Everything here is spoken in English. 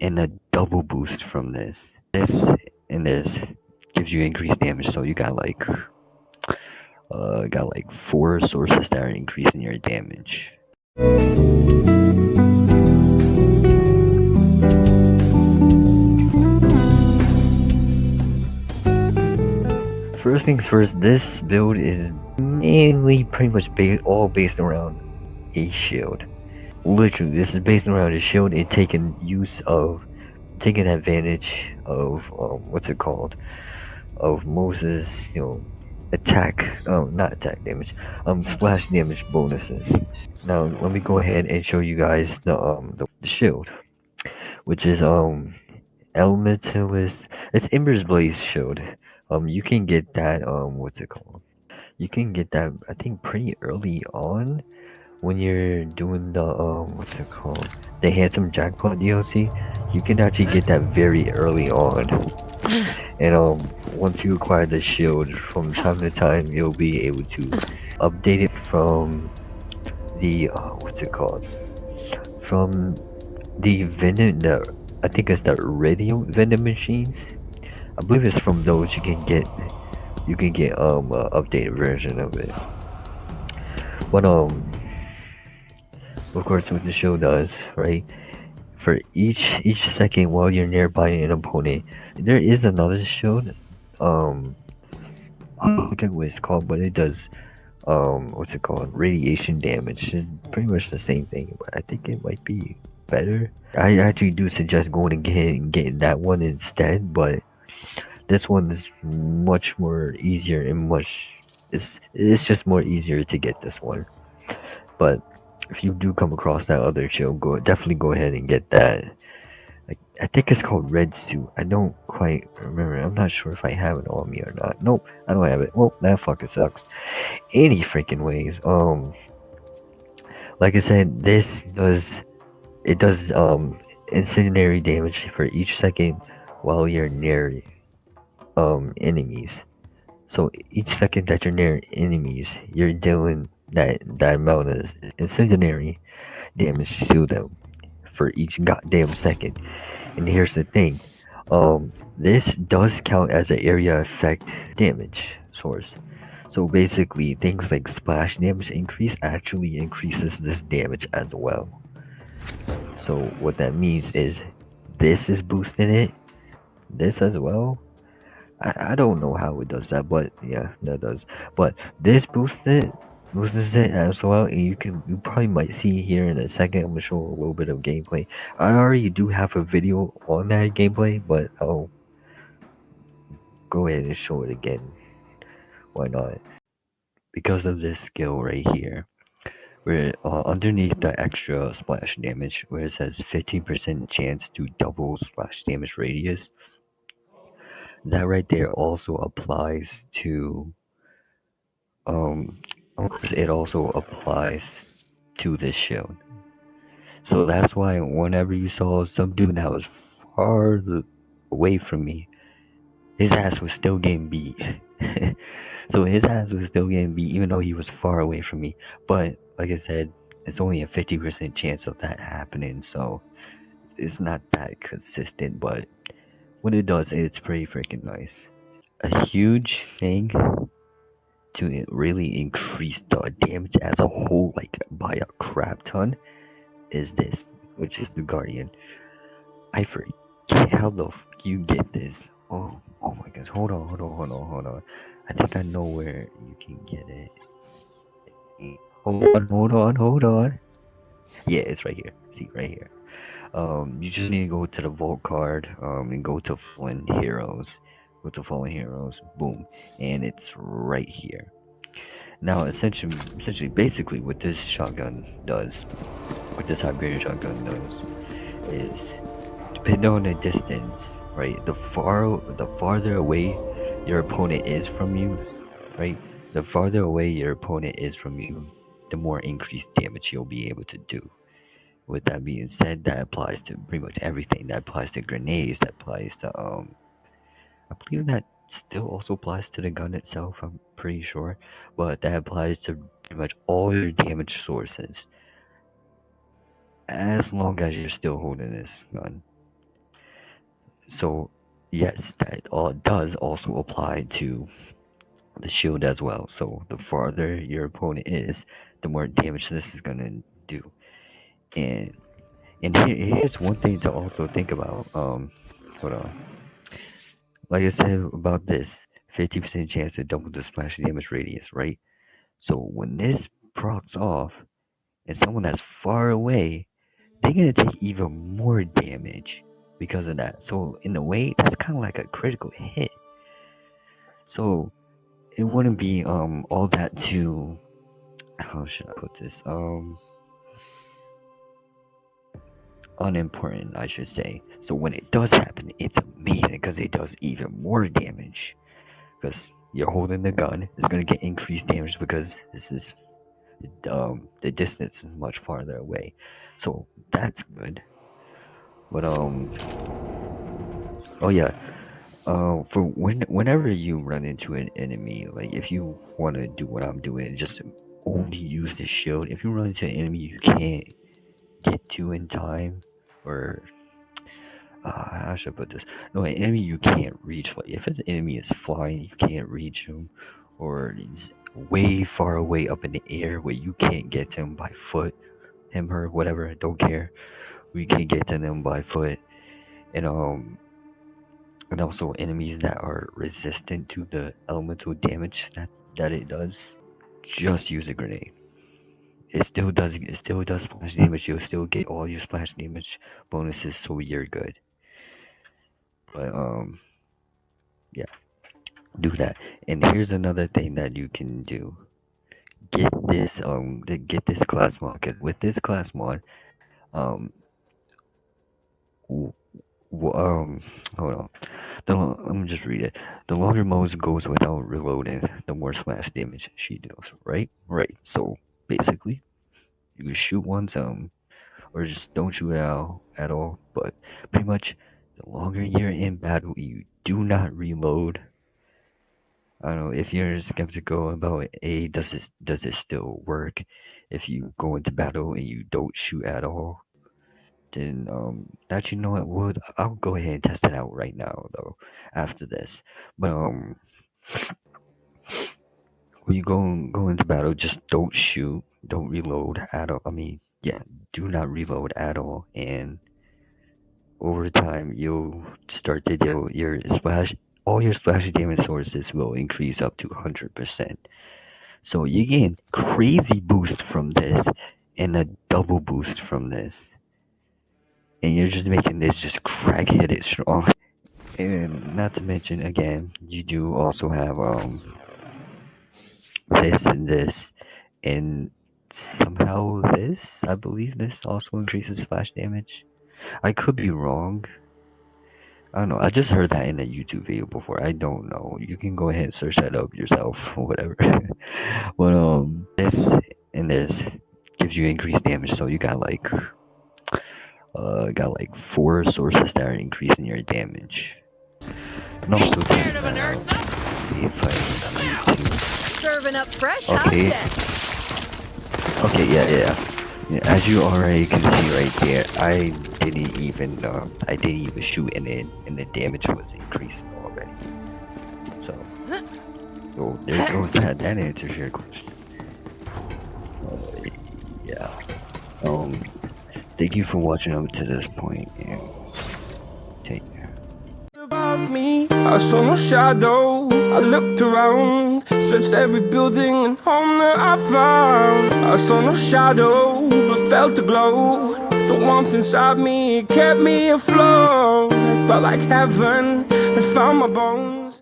and a double boost from this. This gives you increased damage, so you got like four sources that are increasing your damage. First things first, this build is mainly pretty much all based around a shield. Literally, this is based around a shield and taking advantage of what's it called? Of Moze's, attack, not attack damage, splash damage bonuses. Now let me go ahead and show you guys the shield, which is elementalist. It's Ember's Blaze shield. You can get that what's it called? You can get that I think pretty early on when you're doing the what's it called? The Handsome Jackpot DLC. You can actually get that very early on. And once you acquire the shield, from time to time you'll be able to update it from the what's it called? From the vending, I think it's the radio vending machines. I believe it's from those you can get a updated version of it. But of course what the show does, right? For each second while you're nearby an opponent, there is another shield. I forget what it's called, but it does what's it called? Radiation damage. It's pretty much the same thing, but I think it might be better. I actually do suggest going and getting that one instead, but this one is much more easier and it's just more easier to get this one. But if you do come across that other show, definitely go ahead and get that. I think it's called Red Suit. I don't quite remember. I'm not sure if I have it on me or not. Nope, I don't have it. Well, that fucking sucks. Any freaking ways. Like I said, it does incendiary damage for each second while you're near enemies. So each second that you're near enemies, you're dealing that amount of incendiary damage to them for each goddamn second. And here's the thing, this does count as an area effect damage source. So basically, things like splash damage increase actually increases this damage as well. So what that means is this is boosting it, this as well. I don't know how it does that, but yeah, that does. But this boosts it as well, and you probably might see here in a second. I'm gonna show a little bit of gameplay. I already do have a video on that gameplay, but I'll go ahead and show it again. Why not? Because of this skill right here, where underneath the extra splash damage, where it says 15% chance to double splash damage radius, that right there also applies to it also applies to this shield. So that's why whenever you saw some dude that was far away from me, his ass was still getting beat. So his ass was still getting beat even though he was far away from me. But like I said, it's only a 50% chance of that happening, so it's not that consistent, but when it does, it's pretty freaking nice. A huge thing to really increase the damage as a whole, like by a crap ton, is this, which is the Guardian. I forget how the you get this. Oh my gosh, hold on. I think I know where you can get it. Hold on. Yeah, it's right here. See, right here. You just need to go to the vault card, and go to Fallen Heroes. Go to Fallen Heroes, boom, and it's right here. Now, essentially, basically, what this shotgun does, what this Hyperion shotgun does, is depending on the distance, right? The farther away your opponent is from you, right? The farther away your opponent is from you, the more increased damage you'll be able to do. With that being said, that applies to pretty much everything. That applies to grenades. That applies to I believe that still also applies to the gun itself. I'm pretty sure, but that applies to pretty much all your damage sources. As long as you're still holding this gun, So yes, that all does also apply to the shield as well. So the farther your opponent is, the more damage this is gonna do. And here's one thing to also think about. Hold on. Like I said about this, 50% chance to double the splash damage radius, right? So when this procs off and someone that's far away, they're gonna take even more damage because of that. So in a way, that's kind of like a critical hit. So it wouldn't be all that too. How should I put this? Unimportant, I should say. So when it does happen, it's amazing because it does even more damage. Because you're holding the gun, it's gonna get increased damage because this is the distance is much farther away. So that's good. But oh yeah, for whenever you run into an enemy, like if you want to do what I'm doing, just only use the shield. If you run into an enemy you can't get to in time, or how should I put this? No, an enemy you can't reach. Like if an enemy is flying, you can't reach him, or he's way far away up in the air where you can't get to him by foot, him, her, whatever. I don't care. We can get to them by foot, and also enemies that are resistant to the elemental damage that it does. Just use a grenade. It still does splash damage. You'll still get all your splash damage bonuses, so you're good. But yeah, do that. And here's another thing that you can do. Get this class mod, because with this class mod, um hold on. Let me just read it. The longer Moze goes without reloading, the more splash damage she deals. Right. So basically, you can shoot once, or just don't shoot out at all. But pretty much, the longer you're in battle, you do not reload. I don't know if you're skeptical about does it still work? If you go into battle and you don't shoot at all, then actually, you know what? I'll go ahead and test it out right now though after this. But when you go into battle, just don't shoot, don't reload at all. I mean, yeah, do not reload at all, and over time you'll start to deal your splash. All your splash damage sources will increase up to 100%. So you gain crazy boost from this and a double boost from this. And you're just making this just crack-headed strong. And not to mention, again, you do also have this and this, and somehow this, I believe this also increases splash damage. I could be wrong. I don't know. I just heard that in a YouTube video before. I don't know. You can go ahead and search that up yourself or whatever. But this and this gives you increased damage. So you got like 4 sources that are increasing your damage. And also Scared of an Ursa? see if I need to. Serving up fresh Okay. hot Okay, yeah. As you already can see right there, I didn't even shoot, and the damage was increasing already. So there goes that. That answers your question. Yeah. Thank you for watching up to this point, and take care. Above me, I saw no shadow. I looked around, searched every building and home that I found. I saw no shadow, but felt a glow. The warmth inside me kept me afloat. It felt like heaven had found my bones.